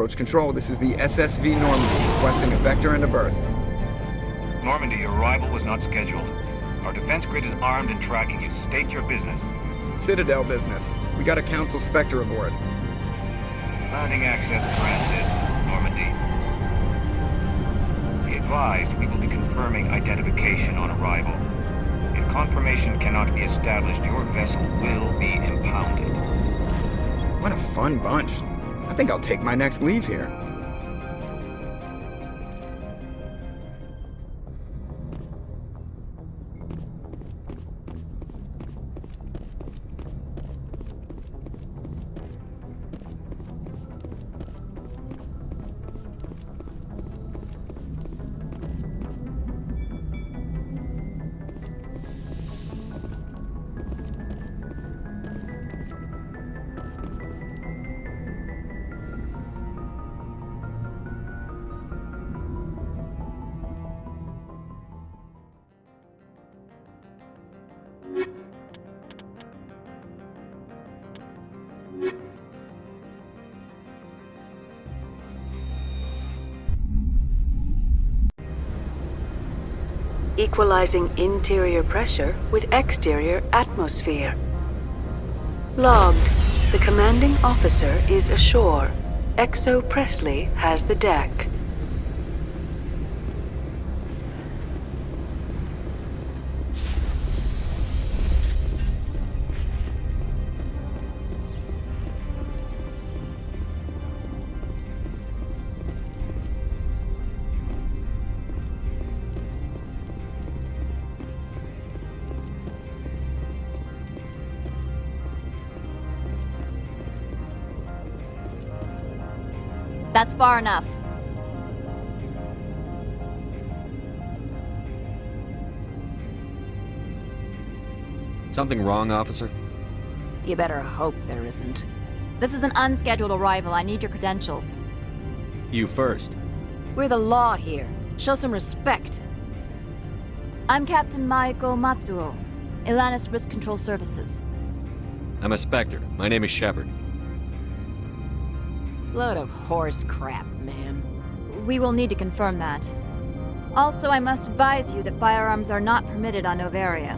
Roach Control, this is the SSV Normandy, requesting a vector and a berth. Normandy, your arrival was not scheduled. Our defense grid is armed and tracking you. State your business. Citadel business. We got a Council Spectre aboard. Landing access granted, Normandy. Be advised, we will be confirming identification on arrival. If confirmation cannot be established, your vessel will be impounded. What a fun bunch. I think I'll take my next leave here. Equalizing interior pressure with exterior atmosphere. Logged. The commanding officer is ashore. XO Presley has the deck. That's far enough. Something wrong, officer? You better hope there isn't. This is an unscheduled arrival. I need your credentials. You first. We're the law here. Show some respect. I'm Captain Maiko Matsuo, Ilanis Risk Control Services. I'm a Spectre. My name is Shepard. Load of horse crap, man. We will need to confirm that. Also, I must advise you that firearms are not permitted on Noveria.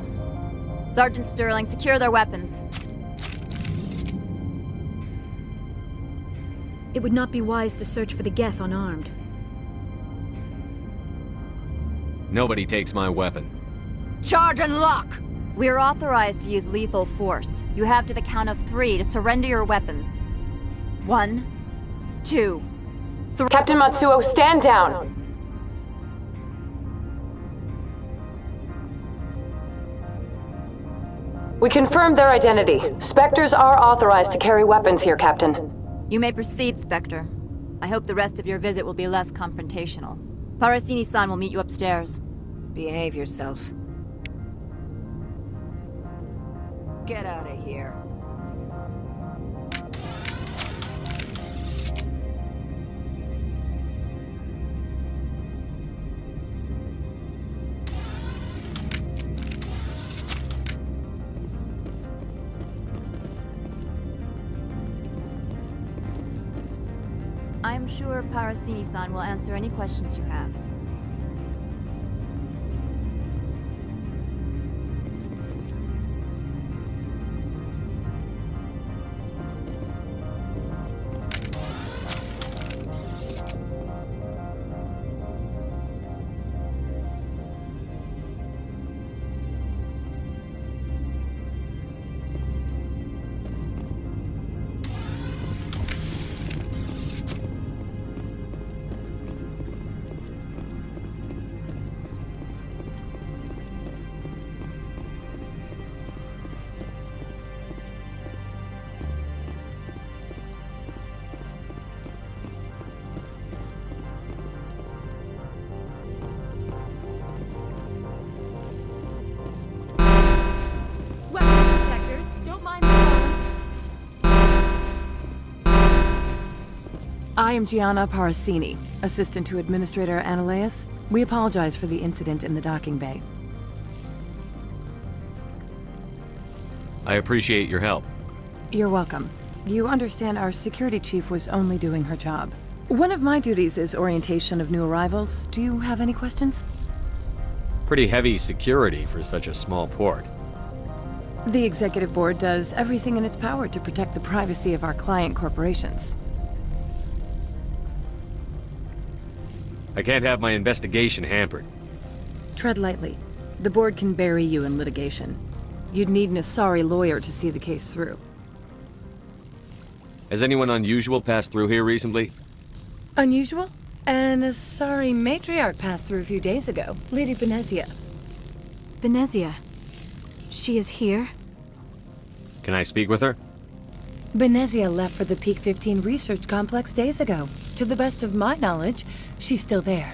Sergeant Sterling, secure their weapons. It would not be wise to search for the Geth unarmed. Nobody takes my weapon. Charge and lock! We are authorized to use lethal force. You have to the count of 3 to surrender your weapons. 1, 2, 3. Captain Matsuo, stand down! We confirmed their identity. Spectres are authorized to carry weapons here, Captain. You may proceed, Spectre. I hope the rest of your visit will be less confrontational. Parasini-san will meet you upstairs. Behave yourself. Get out of here. I'm sure Parasini-san will answer any questions you have. I am Gianna Parasini, assistant to Administrator Ananias. We apologize for the incident in the docking bay. I appreciate your help. You're welcome. You understand our security chief was only doing her job. One of my duties is orientation of new arrivals. Do you have any questions? Pretty heavy security for such a small port. The Executive Board does everything in its power to protect the privacy of our client corporations. I can't have my investigation hampered. Tread lightly. The Board can bury you in litigation. You'd need an Asari lawyer to see the case through. Has anyone unusual passed through here recently? Unusual? An Asari matriarch passed through a few days ago. Lady Benezia. Benezia. She is here? Can I speak with her? Benezia left for the Peak 15 research complex days ago. To the best of my knowledge, she's still there.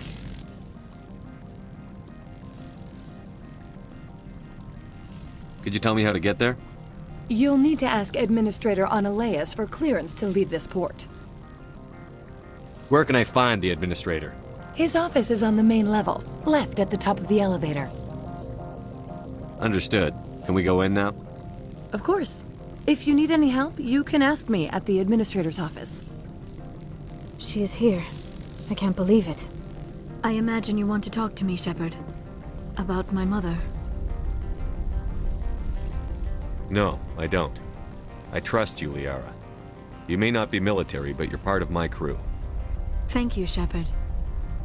Could you tell me how to get there? You'll need to ask Administrator Analeas for clearance to leave this port. Where can I find the administrator? His office is on the main level, left at the top of the elevator. Understood. Can we go in now? Of course. If you need any help, you can ask me at the Administrator's office. She is here. I can't believe it. I imagine you want to talk to me, Shepard. About my mother. No, I don't. I trust you, Liara. You may not be military, but you're part of my crew. Thank you, Shepard.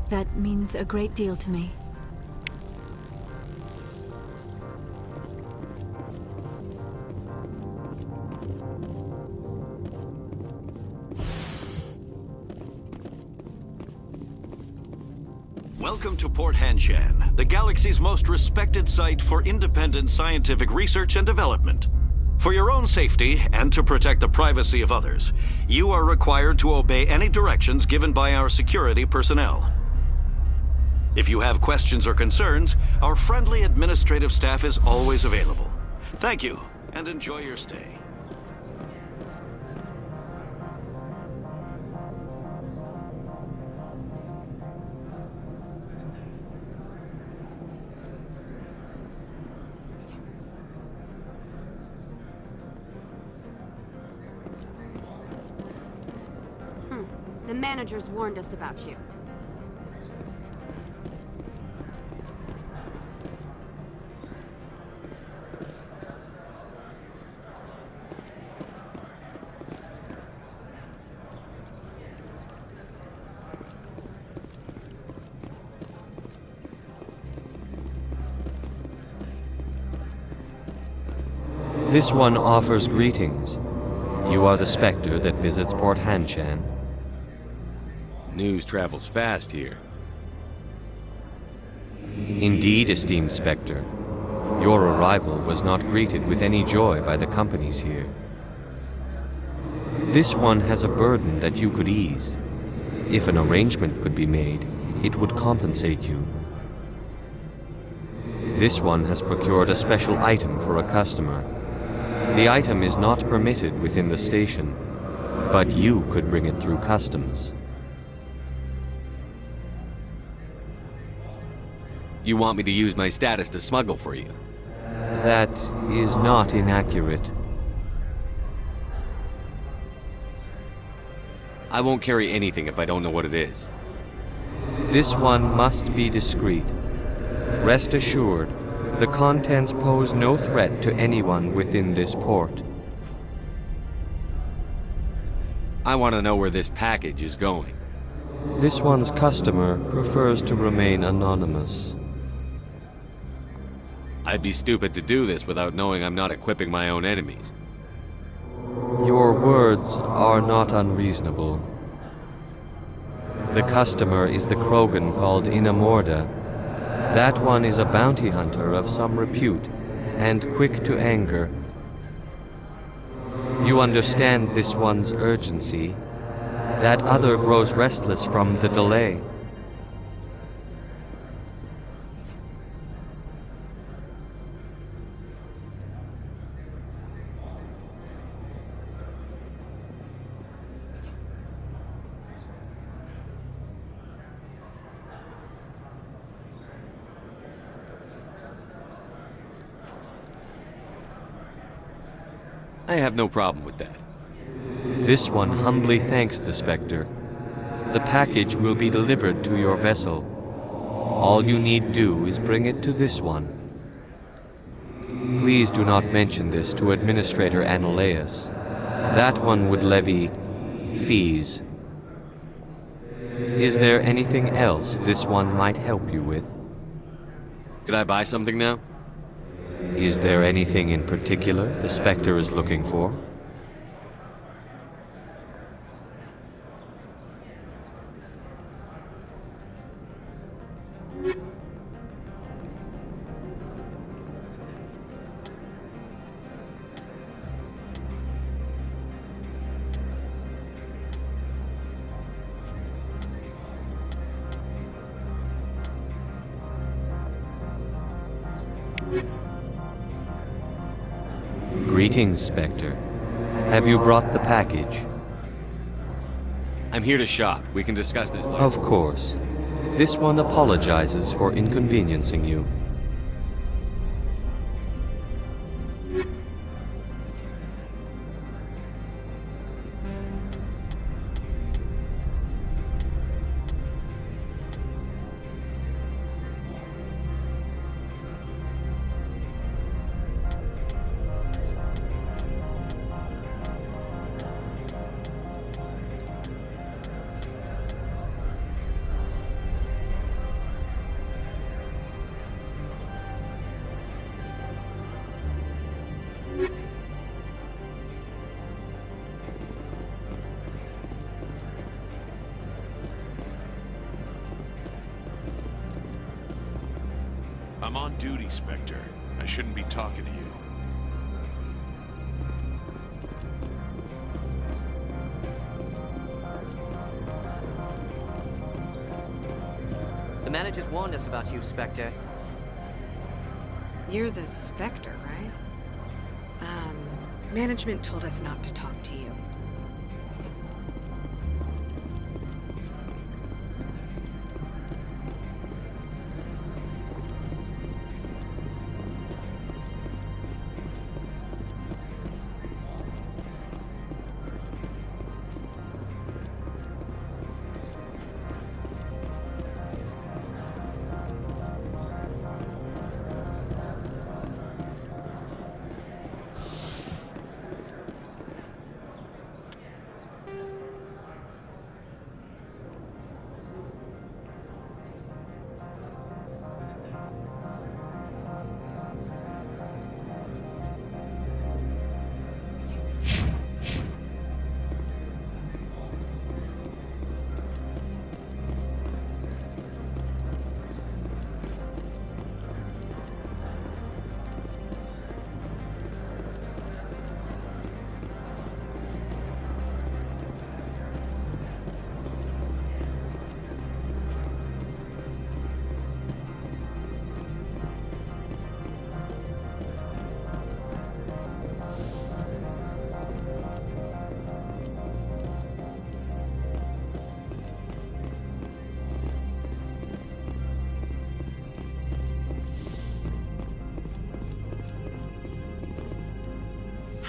That means a great deal to me. Welcome to Port Hanshan, the galaxy's most respected site for independent scientific research and development. For your own safety and to protect the privacy of others, you are required to obey any directions given by our security personnel. If you have questions or concerns, our friendly administrative staff is always available. Thank you, and enjoy your stay. The managers warned us about you. This one offers greetings. You are the Spectre that visits Port Hanshan. News travels fast here. Indeed, esteemed Spectre. Your arrival was not greeted with any joy by the companies here. This one has a burden that you could ease. If an arrangement could be made, it would compensate you. This one has procured a special item for a customer. The item is not permitted within the station, but you could bring it through customs. You want me to use my status to smuggle for you? That is not inaccurate. I won't carry anything if I don't know what it is. This one must be discreet. Rest assured, the contents pose no threat to anyone within this port. I want to know where this package is going. This one's customer prefers to remain anonymous. I'd be stupid to do this without knowing I'm not equipping my own enemies. Your words are not unreasonable. The customer is the Krogan called Inamorda. That one is a bounty hunter of some repute, and quick to anger. You understand this one's urgency. That other grows restless from the delay. I have no problem with that. This one humbly thanks the Spectre. The package will be delivered to your vessel. All you need do is bring it to this one. Please do not mention this to Administrator Analaeus. That one would levy fees. Is there anything else this one might help you with? Could I buy something now? Is there anything in particular the Spectre is looking for? Greetings, Spectre. Have you brought the package? I'm here to shop. We can discuss this later. Of course. This one apologizes for inconveniencing you. I'm on duty, Spectre. I shouldn't be talking to you. The managers warned us about you, Spectre. You're the Spectre, right? Management told us not to talk to you.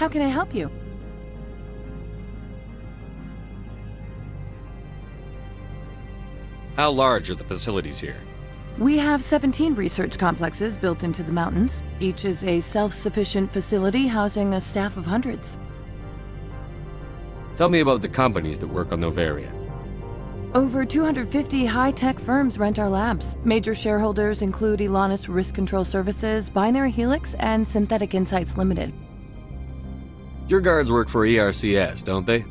How can I help you? How large are the facilities here? We have 17 research complexes built into the mountains. Each is a self-sufficient facility housing a staff of hundreds. Tell me about the companies that work on Noveria. Over 250 high-tech firms rent our labs. Major shareholders include Elanus Risk Control Services, Binary Helix, and Synthetic Insights Limited. Your guards work for ERCS, don't they?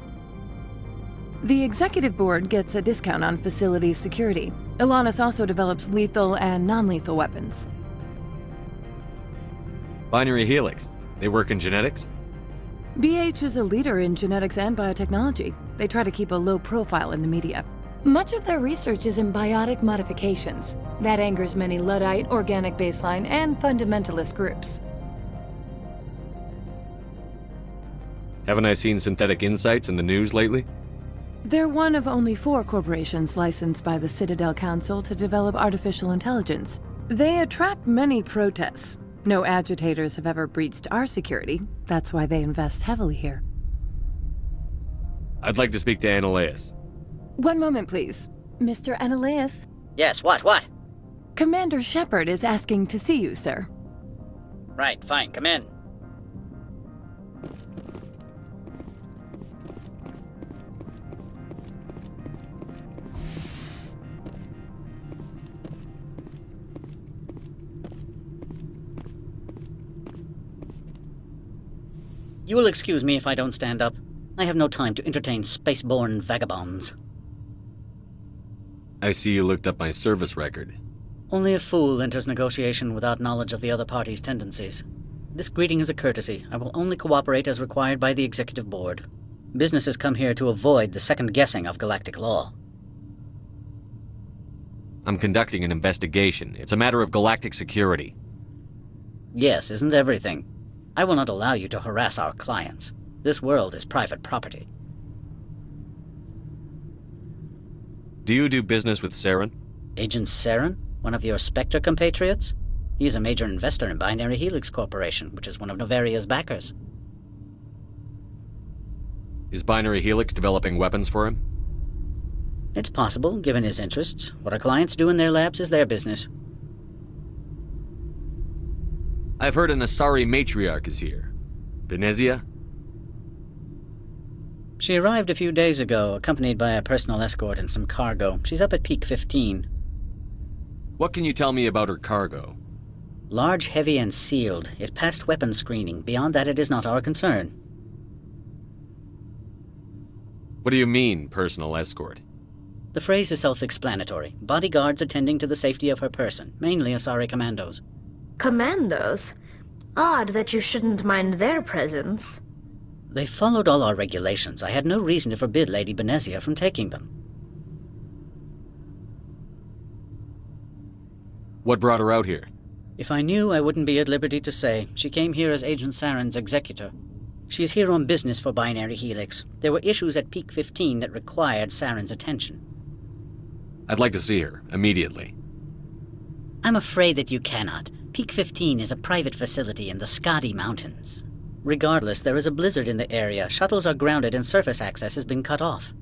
The executive board gets a discount on facility security. Elanus also develops lethal and non-lethal weapons. Binary Helix. They work in genetics? BH is a leader in genetics and biotechnology. They try to keep a low profile in the media. Much of their research is in biotic modifications. That angers many Luddite, organic baseline, and fundamentalist groups. Haven't I seen Synthetic Insights in the news lately? They're one of only 4 corporations licensed by the Citadel Council to develop artificial intelligence. They attract many protests. No agitators have ever breached our security. That's why they invest heavily here. I'd like to speak to Analaeus. One moment, please. Mr. Ananias? Yes, what? Commander Shepard is asking to see you, sir. Right, fine, come in. You will excuse me if I don't stand up. I have no time to entertain spaceborne vagabonds. I see you looked up my service record. Only a fool enters negotiation without knowledge of the other party's tendencies. This greeting is a courtesy. I will only cooperate as required by the Executive Board. Businesses come here to avoid the second guessing of galactic law. I'm conducting an investigation. It's a matter of galactic security. Yes, isn't everything? I will not allow you to harass our clients. This world is private property. Do you do business with Saren? Agent Saren? One of your Spectre compatriots? He is a major investor in Binary Helix Corporation, which is one of Noveria's backers. Is Binary Helix developing weapons for him? It's possible, given his interests. What our clients do in their labs is their business. I've heard an Asari matriarch is here. Venezia? She arrived a few days ago, accompanied by a personal escort and some cargo. She's up at Peak 15. What can you tell me about her cargo? Large, heavy, and sealed. It passed weapons screening. Beyond that, it is not our concern. What do you mean, personal escort? The phrase is self-explanatory. Bodyguards attending to the safety of her person, mainly Asari commandos. Commandos? Odd that you shouldn't mind their presence. They followed all our regulations. I had no reason to forbid Lady Venezia from taking them. What brought her out here? If I knew, I wouldn't be at liberty to say. She came here as Agent Saren's executor. She is here on business for Binary Helix. There were issues at Peak 15 that required Saren's attention. I'd like to see her, immediately. I'm afraid that you cannot. Peak 15 is a private facility in the Skadi Mountains. Regardless, there is a blizzard in the area. Shuttles are grounded and surface access has been cut off.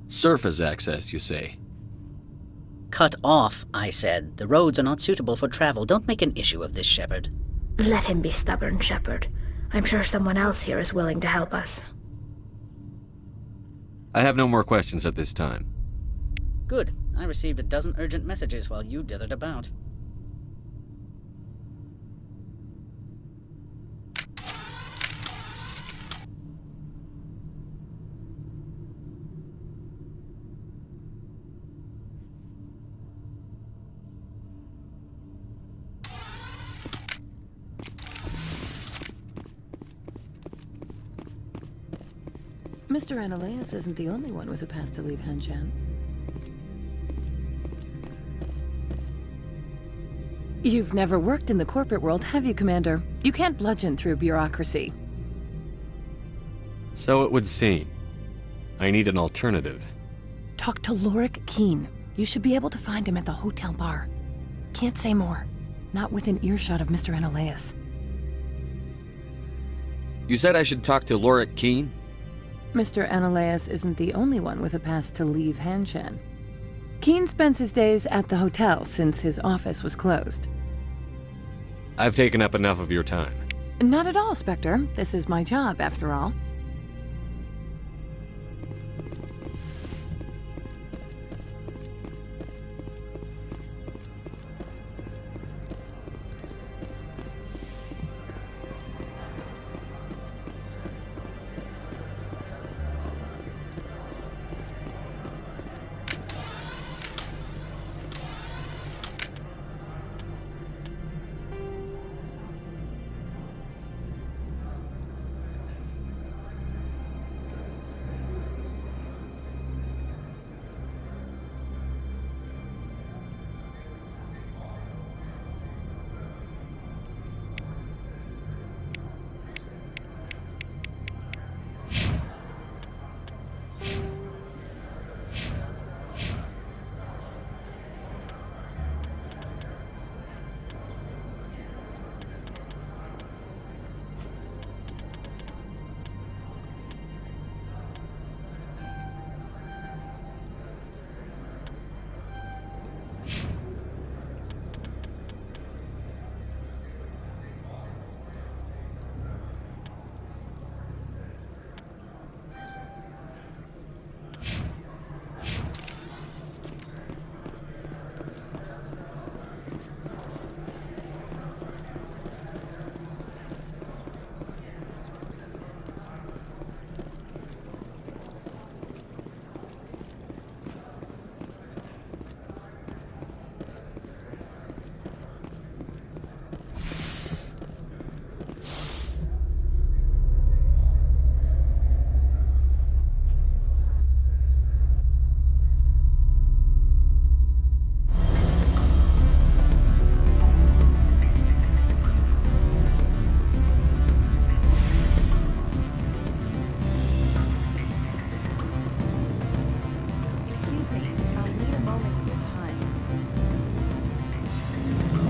Surface access, you say? Cut off, I said. The roads are not suitable for travel. Don't make an issue of this, Shepard. Let him be stubborn, Shepard. I'm sure someone else here is willing to help us. I have no more questions at this time. Good. I received a dozen urgent messages while you dithered about. Mr. Ananias isn't the only one with a pass to leave Hanshan. You've never worked in the corporate world, have you, Commander? You can't bludgeon through bureaucracy. So it would seem. I need an alternative. Talk to Lorik Keen. You should be able to find him at the hotel bar. Can't say more. Not within earshot of Mr. Ananias. You said I should talk to Lorik Keen? Mr. Ananias isn't the only one with a pass to leave Hanshan. Keen spends his days at the hotel since his office was closed. I've taken up enough of your time. Not at all, Spectre. This is my job, after all.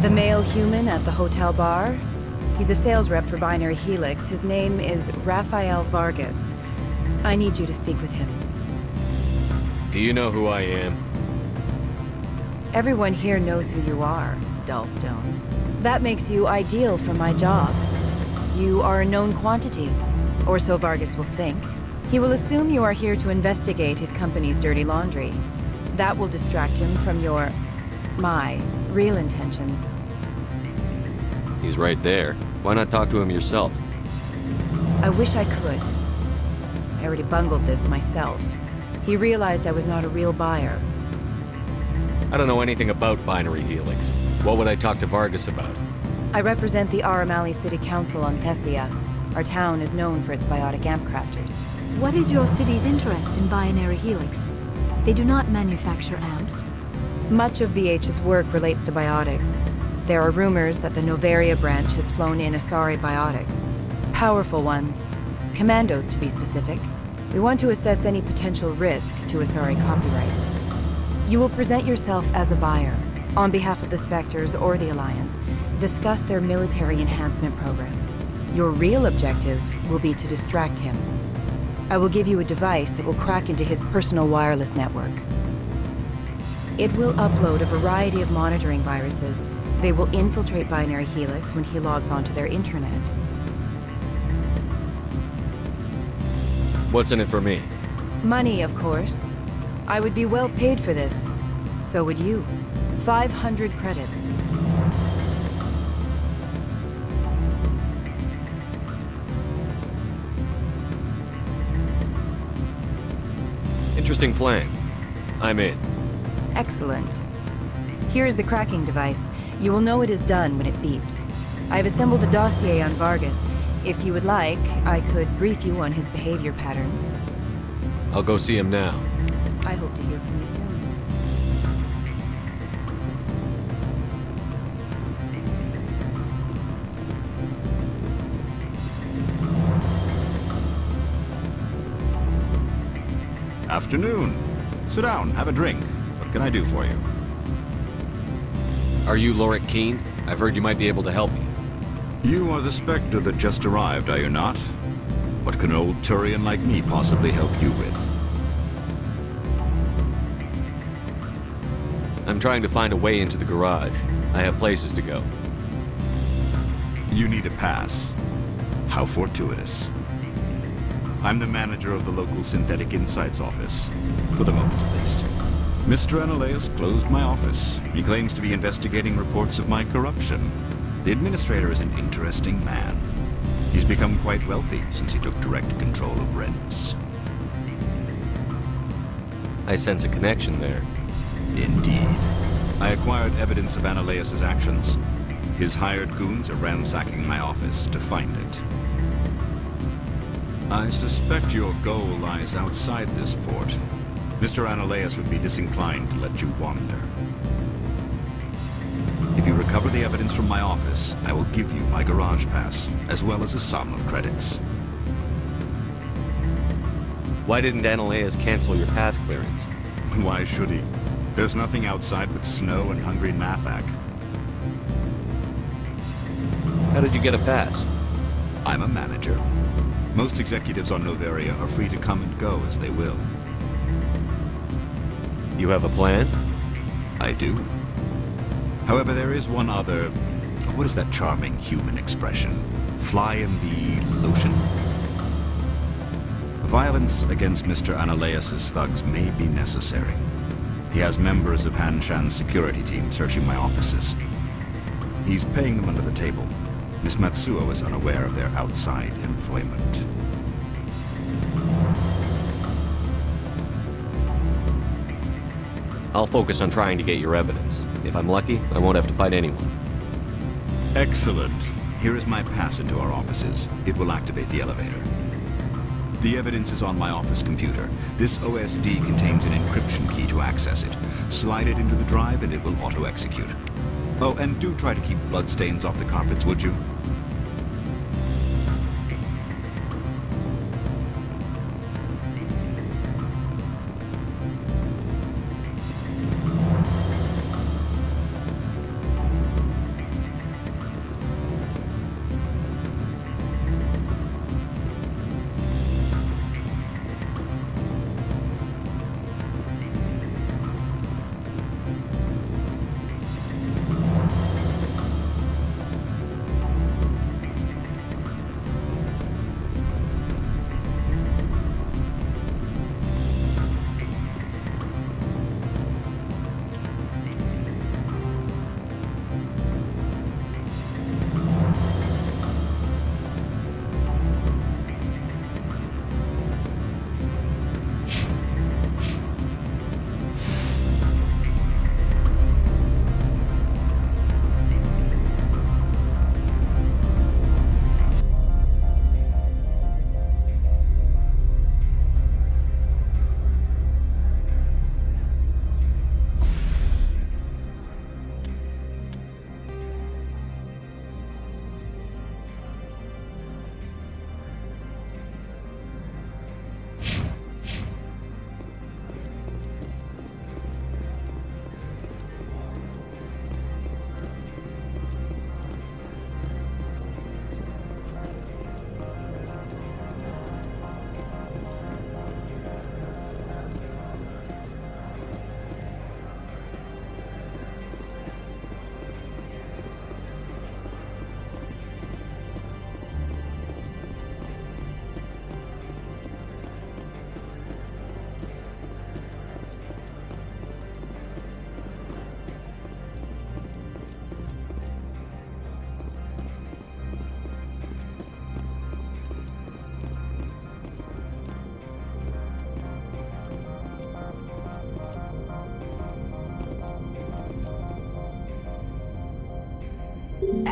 The male human at the hotel bar? He's a sales rep for Binary Helix. His name is Rafael Vargas. I need you to speak with him. Do you know who I am? Everyone here knows who you are, Dullstone. That makes you ideal for my job. You are a known quantity, or so Vargas will think. He will assume you are here to investigate his company's dirty laundry. That will distract him from my real intentions. He's right there. Why not talk to him yourself? I wish I could. I already bungled this myself. He realized I was not a real buyer. I don't know anything about Binary Helix. What would I talk to Vargas about? I represent the Aramali City Council on Thessia. Our town is known for its biotic amp crafters. What is your city's interest in Binary Helix? They do not manufacture amps. Much of BH's work relates to biotics. There are rumors that the Noveria branch has flown in Asari biotics. Powerful ones. Commandos, to be specific. We want to assess any potential risk to Asari copyrights. You will present yourself as a buyer, on behalf of the Spectres or the Alliance. Discuss their military enhancement programs. Your real objective will be to distract him. I will give you a device that will crack into his personal wireless network. It will upload a variety of monitoring viruses. They will infiltrate Binary Helix when he logs onto their intranet. What's in it for me? Money, of course. I would be well paid for this. So would you. 500 credits. Interesting plan. I'm in. Excellent. Here is the cracking device. You will know it is done when it beeps. I have assembled a dossier on Vargas. If you would like, I could brief you on his behavior patterns. I'll go see him now. I hope to hear from you soon. Afternoon. Sit down, have a drink. What can I do for you? Are you Lorik Keen? I've heard you might be able to help me. You are the Spectre that just arrived, are you not? What can an old Turian like me possibly help you with? I'm trying to find a way into the garage. I have places to go. You need a pass. How fortuitous. I'm the manager of the local Synthetic Insights office. For the moment, at least. Mr. Analeus closed my office. He claims to be investigating reports of my corruption. The administrator is an interesting man. He's become quite wealthy since he took direct control of rents. I sense a connection there. Indeed. I acquired evidence of Analeus' actions. His hired goons are ransacking my office to find it. I suspect your goal lies outside this port. Mr. Analeus would be disinclined to let you wander. If you recover the evidence from my office, I will give you my garage pass, as well as a sum of credits. Why didn't Analeus cancel your pass clearance? Why should he? There's nothing outside but snow and hungry Nathak. How did you get a pass? I'm a manager. Most executives on Noveria are free to come and go as they will. You have a plan? I do. However, there is one other... What is that charming human expression? Fly in the lotion? Violence against Mr. Analeus' thugs may be necessary. He has members of Han Shan's security team searching my offices. He's paying them under the table. Miss Matsuo is unaware of their outside employment. I'll focus on trying to get your evidence. If I'm lucky, I won't have to fight anyone. Excellent. Here is my pass into our offices. It will activate the elevator. The evidence is on my office computer. This OSD contains an encryption key to access it. Slide it into the drive and it will auto-execute. Oh, and do try to keep bloodstains off the carpets, would you?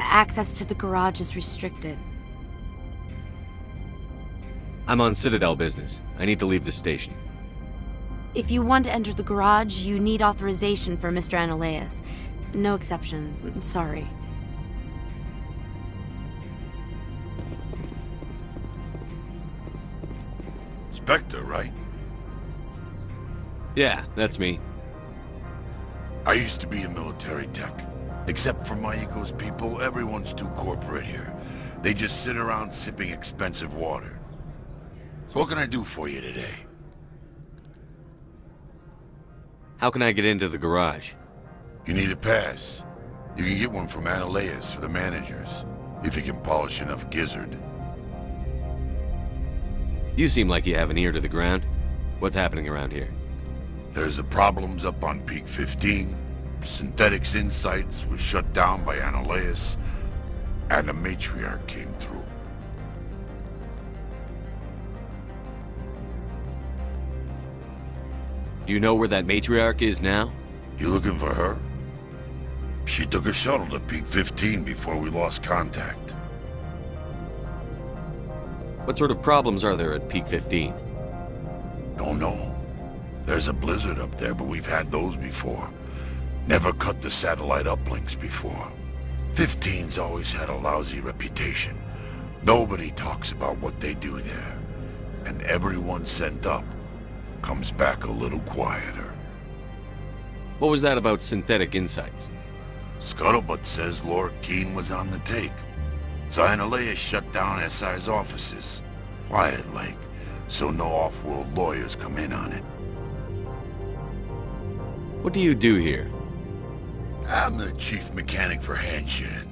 Access to the garage is restricted. I'm on Citadel business. I need to leave the station. If you want to enter the garage, you need authorization for Mr. Analeas. No exceptions. I'm sorry. Spectre, right? Yeah, that's me. I used to be in military tech. Except for my ego's people, everyone's too corporate here. They just sit around sipping expensive water. So what can I do for you today? How can I get into the garage? You need a pass. You can get one from Analeas or the managers, if you can polish enough gizzard. You seem like you have an ear to the ground. What's happening around here? There's the problems up on Peak 15. Synthetics Insights was shut down by Analeas, and the Matriarch came through. Do you know where that Matriarch is now? You looking for her? She took a shuttle to Peak 15 before we lost contact. What sort of problems are there at Peak 15? Don't know. There's a blizzard up there, but we've had those before. Never cut the satellite uplinks before. 15's always had a lousy reputation. Nobody talks about what they do there. And everyone sent up comes back a little quieter. What was that about Synthetic Insights? Scuttlebutt says Lord Keene was on the take. Analeas shut down SI's offices. Quiet-like, so no off-world lawyers come in on it. What do you do here? I'm the chief mechanic for Hanshan.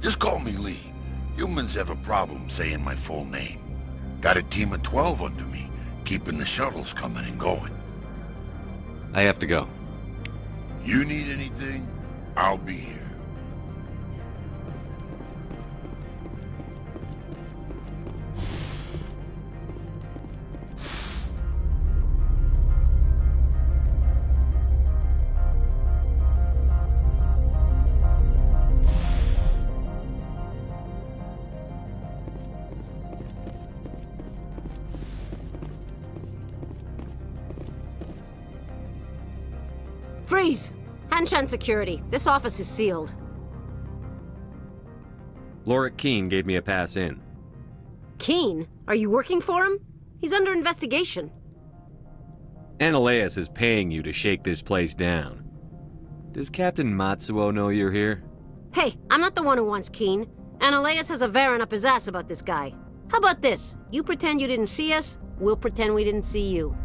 Just call me Lee. Humans have a problem saying my full name. Got a team of 12 under me, keeping the shuttles coming and going. I have to go. You need anything, I'll be here. Freeze! Hanshan security. This office is sealed. Lord Keene gave me a pass in. Keene? Are you working for him? He's under investigation. Analeas is paying you to shake this place down. Does Captain Matsuo know you're here? Hey, I'm not the one who wants Keene. Analeas has a Varen up his ass about this guy. How about this? You pretend you didn't see us, we'll pretend we didn't see you.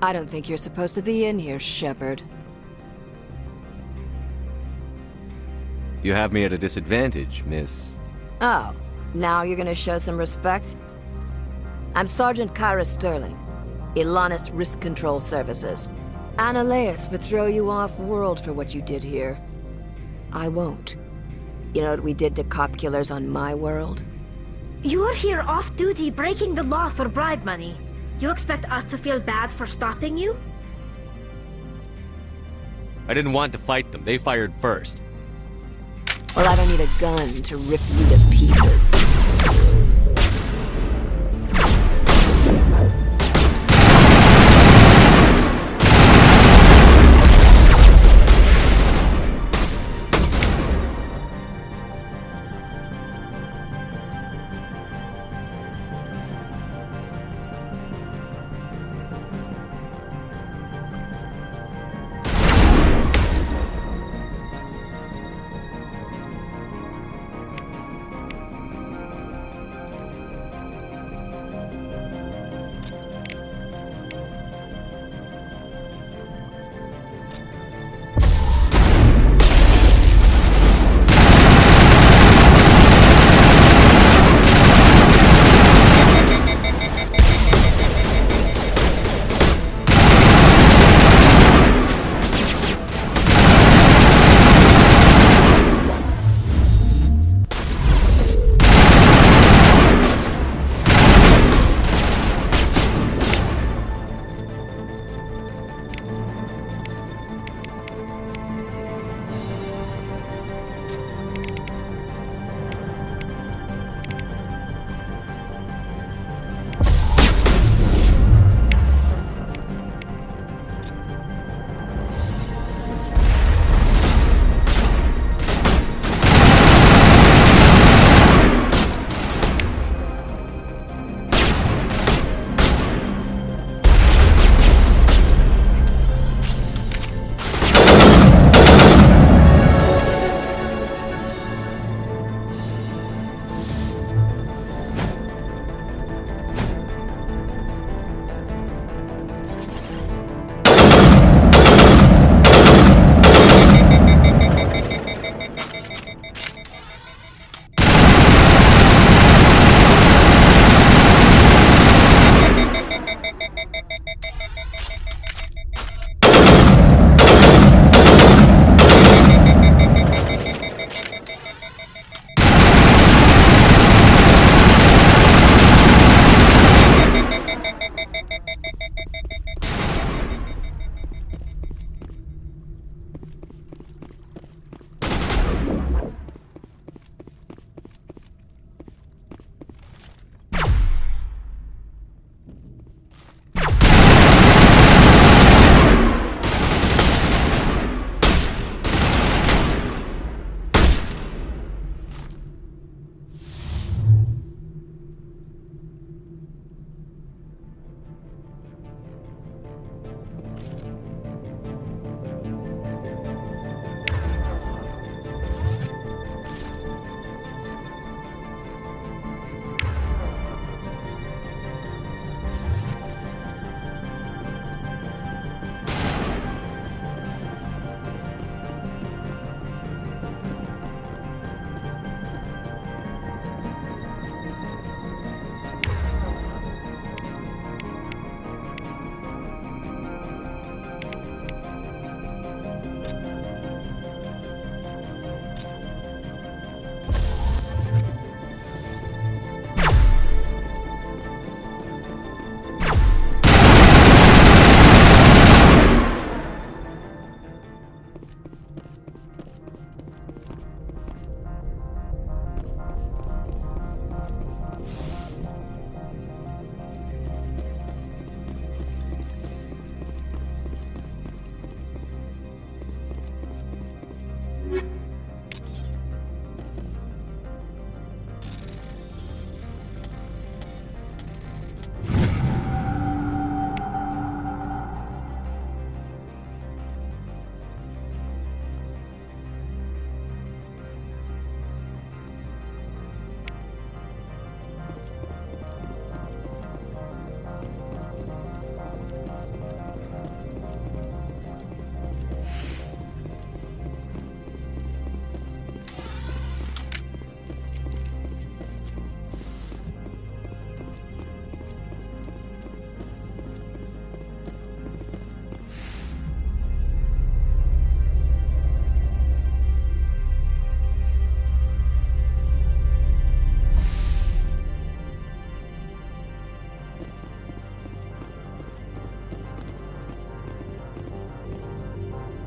I don't think you're supposed to be in here, Shepard. You have me at a disadvantage, miss. Oh, now you're gonna show some respect? I'm Sergeant Kyra Sterling, Ilanis Risk Control Services. Analeas would throw you off-world for what you did here. I won't. You know what we did to cop killers on my world? You're here off-duty breaking the law for bribe money. You expect us to feel bad for stopping you? I didn't want to fight them. They fired first. Well, I don't need a gun to rip you to pieces.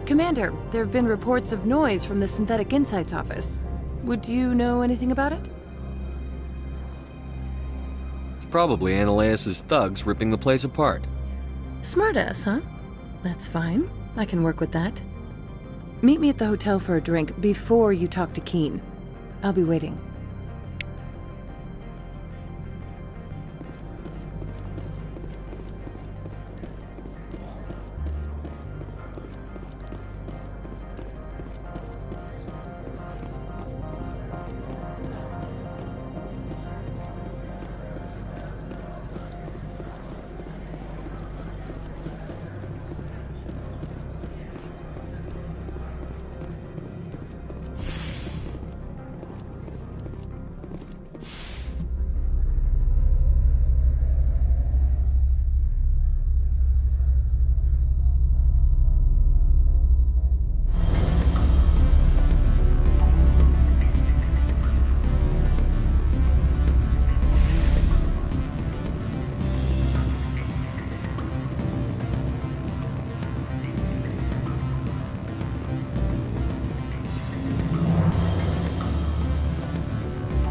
Commander, there have been reports of noise from the Synthetic Insights office. Would you know anything about it? It's probably Ananias' thugs ripping the place apart. Smartass, huh? That's fine. I can work with that. Meet me at the hotel for a drink before you talk to Keen. I'll be waiting.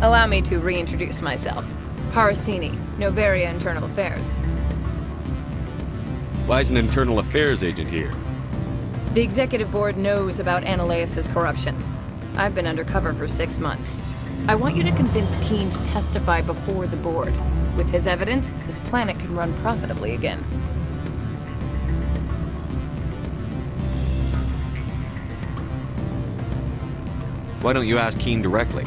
Allow me to reintroduce myself. Parasini, Noveria Internal Affairs. Why is an internal affairs agent here? The Executive Board knows about Ananias' corruption. I've been undercover for 6 months. I want you to convince Keen to testify before the board. With his evidence, this planet can run profitably again. Why don't you ask Keen directly?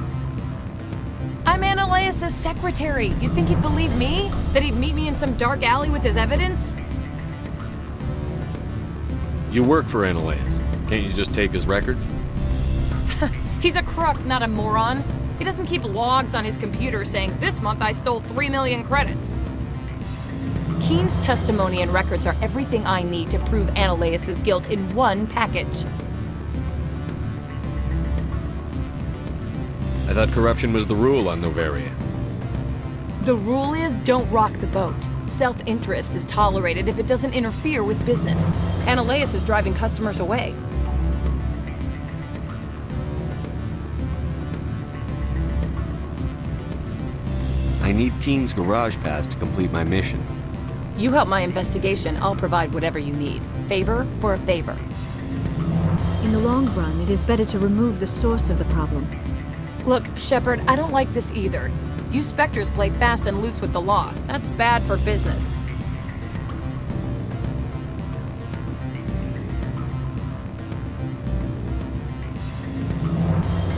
I'm Ananias' secretary. You'd think he'd believe me? That he'd meet me in some dark alley with his evidence? You work for Ananias. Can't you just take his records? He's a crook, not a moron. He doesn't keep logs on his computer saying, "This month I stole 3 million credits." Keen's testimony and records are everything I need to prove Ananias' guilt in one package. I thought corruption was the rule on Noveria. The rule is, don't rock the boat. Self-interest is tolerated if it doesn't interfere with business. Ananias is driving customers away. I need Keen's garage pass to complete my mission. You help my investigation, I'll provide whatever you need. Favor for a favor. In the long run, it is better to remove the source of the problem. Look, Shepard, I don't like this either. You Spectres play fast and loose with the law. That's bad for business.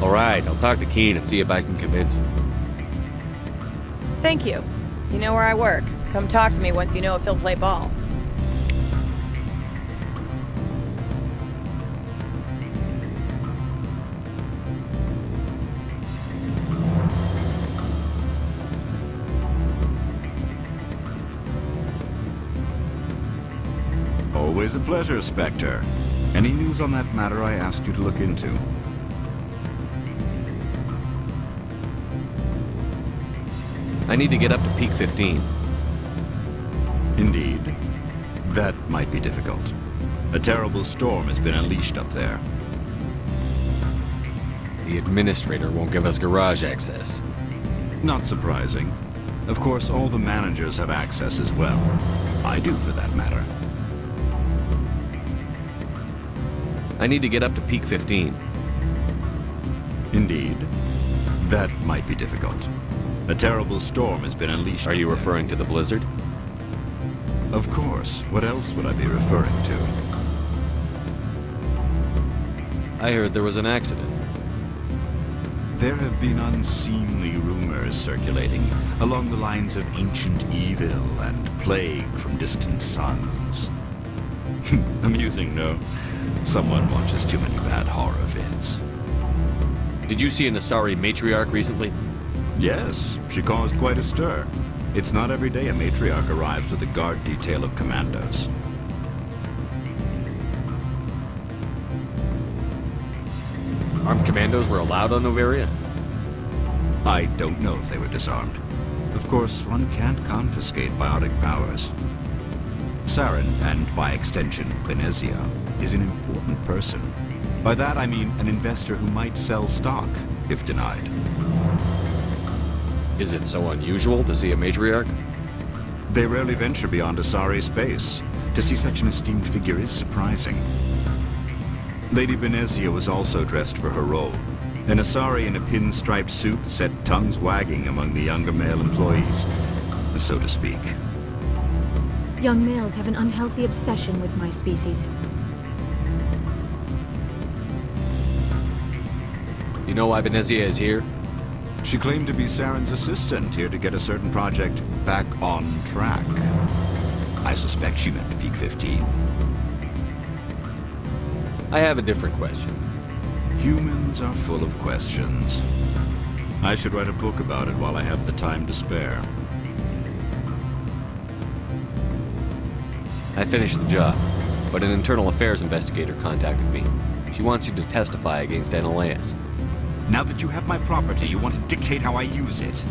All right, I'll talk to Keen and see if I can convince him. Thank you. You know where I work. Come talk to me once you know if he'll play ball. Always a pleasure, Spectre. Any news on that matter I asked you to look into? I need to get up to peak 15. Indeed. That might be difficult. A terrible storm has been unleashed up there. The administrator won't give us garage access. Not surprising. Of course, all the managers have access as well. I do, for that matter. I need to get up to peak 15. Indeed. That might be difficult. A terrible storm has been unleashed. Are you referring to the blizzard? Of course. What else would I be referring to? I heard there was an accident. There have been unseemly rumors circulating along the lines of ancient evil and plague from distant suns. Amusing, no? Someone watches too many bad horror vids. Did you see an Asari matriarch recently? Yes, she caused quite a stir. It's not every day a matriarch arrives with a guard detail of commandos. Armed commandos were allowed on Noveria? I don't know if they were disarmed. Of course, one can't confiscate biotic powers. Saren, and by extension, Venezia, is an important person. By that I mean an investor who might sell stock, if denied. Is it so unusual to see a matriarch? They rarely venture beyond Asari space. To see such an esteemed figure is surprising. Lady Venezia was also dressed for her role. An Asari in a pinstriped suit set tongues wagging among the younger male employees, so to speak. Young males have an unhealthy obsession with my species. You know why Venezia is here? She claimed to be Saren's assistant, here to get a certain project back on track. I suspect she meant Peak 15. I have a different question. Humans are full of questions. I should write a book about it while I have the time to spare. I finished the job, but an internal affairs investigator contacted me. She wants you to testify against Analaeus. Now that you have my property, you want to dictate how I use it.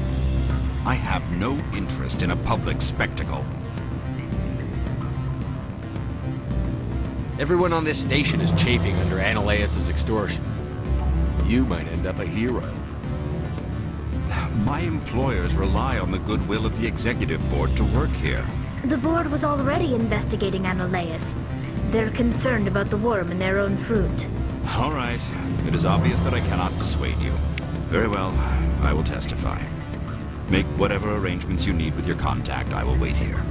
I have no interest in a public spectacle. Everyone on this station is chafing under Analaeus' extortion. You might end up a hero. My employers rely on the goodwill of the executive board to work here. The board was already investigating Analaeus. They're concerned about the worm in their own fruit. All right. It is obvious that I cannot dissuade you. Very well, I will testify. Make whatever arrangements you need with your contact. I will wait here.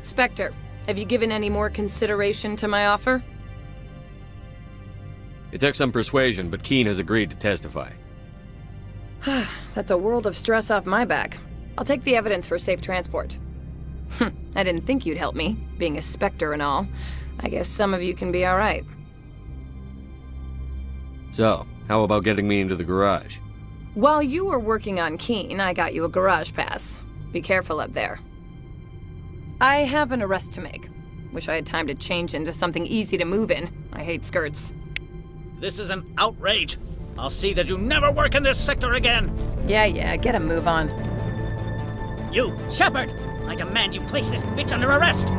Spectre, have you given any more consideration to my offer? It took some persuasion, but Keen has agreed to testify. That's a world of stress off my back. I'll take the evidence for safe transport. I didn't think you'd help me, being a Spectre and all. I guess some of you can be alright. So, how about getting me into the garage? While you were working on Keen, I got you a garage pass. Be careful up there. I have an arrest to make. Wish I had time to change into something easy to move in. I hate skirts. This is an outrage. I'll see that you never work in this sector again. Yeah, get a move on. You, Shepard! I demand you place this bitch under arrest!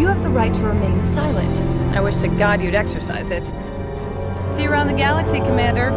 You have the right to remain silent. I wish to God you'd exercise it. See you around the galaxy, Commander.